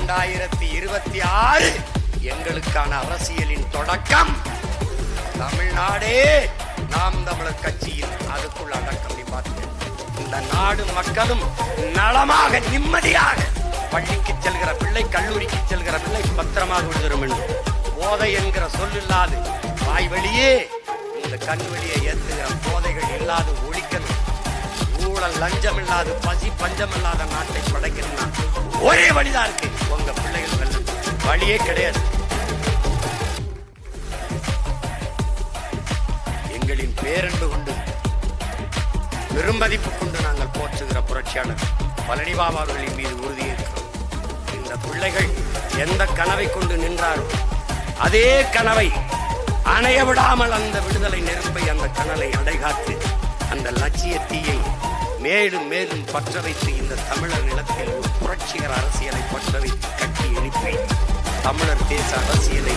2026 எங்களுக்கான அரசியலின் தொடக்கம். தமிழ்நாடே நாம் தமிழர் கட்சியில் அதுக்குள் அடக்கம். இந்த நாடு மக்களும் நலமாக நிம்மதியாக பள்ளிக்கு செல்கிற பிள்ளை, கல்லூரிக்கு செல்கிற பிள்ளை பத்திரமாக விழுந்துரும் என்று போதை என்கிற சொல் இல்லாது வாய் வழியே இந்த கண் வழியை ஏற்றுகிற போதைகள் இல்லாது ஒழிக்கணும். ஊழல் லஞ்சம் இல்லாது, பசி பஞ்சம் இல்லாத நாட்டை படைக்கணும்னா ஒரே வழிதான் இருக்கு. உங்க பிள்ளைகள் வெல்லும் வழியே கிடையாது. எங்களின் பேரன்பு கொண்டு பெருமதிப்பு கொண்டு நாங்கள் போற்றுகிற புரட்சியாளர் பழனிபாபா அவர்களின் மீது உறுதியேற்கிறோம். இந்த பிள்ளைகள் எந்த கனவை கொண்டு நின்றாரோ அதே கனவை அணைய விடாமல் அந்த விடுதலை நெருப்பை, அந்த கனலை அடைகாத்து அந்த லட்சிய தீயை மேலும் மேலும் பற்ற வைத்து இந்த தமிழர் நிலத்தில் ஒரு புரட்சிகர அரசியலை பற்ற வைத்து கட்டி எழுப்பி தமிழர் தேச அரசியலை